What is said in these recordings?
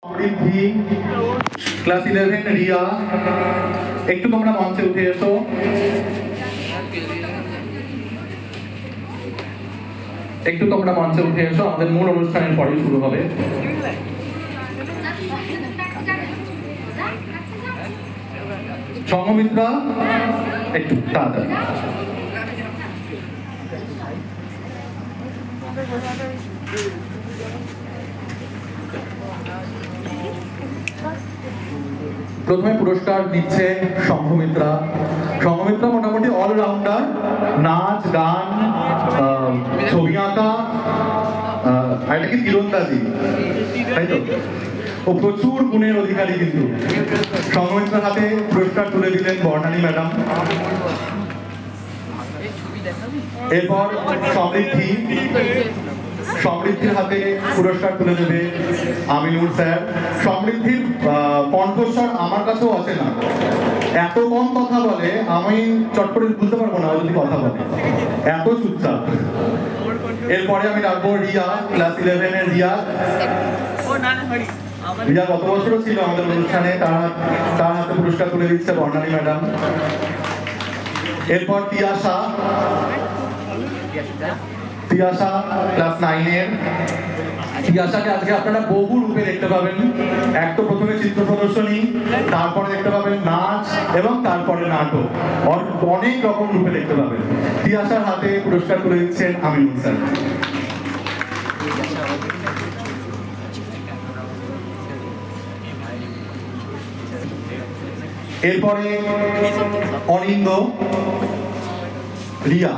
সমৃদ্ধি class 11 Riya একটু তোমরা মঞ্চে উঠে এসো। আমাদের মূল অনুষ্ঠানের পরে শুরু হবে। সংঘমিত্রা একটু তাড়াতাড়ি। প্রথমে পুরস্কার দিচ্ছে সংঘমিত্রা। সংঘমিত্রা মোটামুটি অলরাউন্ডার, নাচ, গান, ছবি আঁকা, এটা কি তীরন্দাজি, তাই তো? ও প্রচুর গুণের অধিকারী। কিন্তু সংঘমিত্রার হাতে পুরস্কার তুলে দিলেন বর্ণালী ম্যাডাম। এরপর সমৃদ্ধির হাতে পুরস্কার তুলে দেবে আমিনুর স্যার। সমৃদ্ধির কণ্ঠস্বর আমার কাছেও আছে না, এত কম কথা বলে আমি চট করে বুঝতে পারবো না যদি কথা বলে, এত চুপচাপ। এরপরে আমি ডাকবো রিয়া, ক্লাস 11 এর রিয়া। রিয়া গত বছরও ছিল আমাদের অনুষ্ঠানে, তার হাতে পুরস্কার তুলে দিচ্ছে বর্ণালী ম্যাডাম। এরপর তিয়াশা ক্লাস 9 এর। তিয়াশাকে আজকে আপনারা বহু রূপে দেখতে পাবেন। এক তো প্রথমে চিত্র প্রদর্শনী, তারপরে দেখতে পাবেন নাচ এবং তারপরে নাটক, অনেক রকম রূপে দেখতে পাবেন। তিয়াশার হাতে পুরস্কার তুলে দিচ্ছেন আমিনুল স্যার। এরপরে অনিন্দ, রিয়া,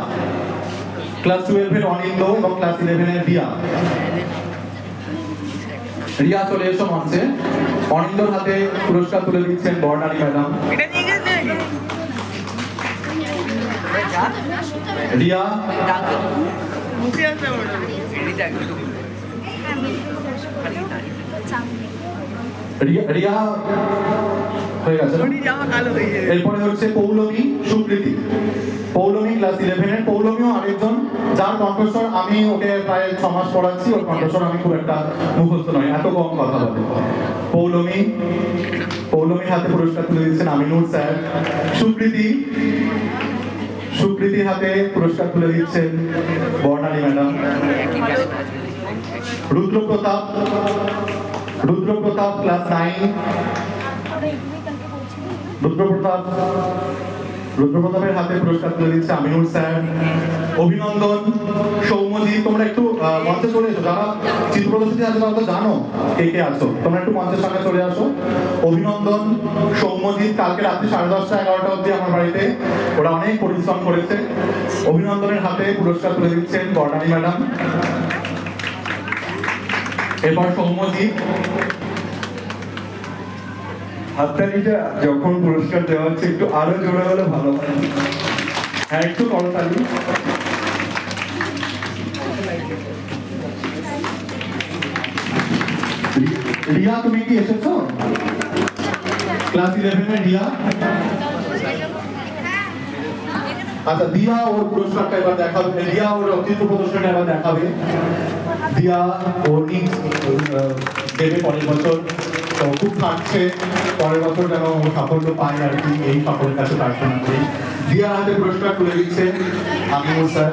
ক্লাস 12 এর অনিন্দ এবং ক্লাস 11 এর রিয়া। রিয়া চলে এসো মঞ্চে। অনিন্দর হাতে পুরস্কার তুলে দিচ্ছেন বর্ণালী ম্যাডাম। রিয়া রিয়া হয়ে গেছে। এরপরে হচ্ছে পৌলমী সুপ্রীতি। পৌলমী ক্লাস 11 এর। পৌলমীও আরেকজন যার কণ্ঠস্বর আমি ওকে প্রায় 6 মাস পড়াচ্ছি, ওর কণ্ঠস্বর আমি খুব একটা মুখস্থ নয়, এত কম কথা বলে। পৌলমীর হাতে পুরস্কার তুলে দিচ্ছেন আমিনুর স্যার। সুপ্রীতির হাতে পুরস্কার তুলে দিচ্ছেন বর্ণালী ম্যাডাম। রুদ্রপ্রতাপ ক্লাস 9। রুদ্রপ্রতাপের হাতে পুরস্কার তুলে দিচ্ছে আমিনুর স্যার। অভিনন্দন সৌম্যজিৎ, তোমরা একটু মঞ্চে চলে এসো। যারা চিত্র প্রদর্শনী আছে তারা তো জানো কে কে আছো, তোমরা একটু মঞ্চের সামনে চলে আসো। অভিনন্দন সৌম্যজিৎ কালকে রাত্রি 10:30 11টা অবধি আমার বাড়িতে, ওরা অনেক পরিশ্রম করেছে। অভিনন্দনের হাতে পুরস্কার তুলে দিচ্ছেন বর্ণালী ম্যাডাম। এরপর সৌম্যজিৎ। হাততালিটা যখন পুরস্কার দেওয়া হচ্ছে একটু আরো জোরে হলে ভালো হয়। হ্যাঁ, একটু করতালি। রিয়া তুমি কি এসেছো? ক্লাস 11 এর রিয়া। আচ্ছা, দিয়া ওর পুরস্কারটা এবার দেখাবে। রিয়া ওর চিত্র প্রদর্শনটা এবার দেখাবে। দিয়া ওর দেবে পরের বছর, তো খুব থাকছে পরের বছর যেন সাফল্য পায় আর কি, এই সকলের কাছে প্রার্থনা করি। দিয়ার হাতে পুরস্কার তুলে দিচ্ছে আমিনুর স্যার।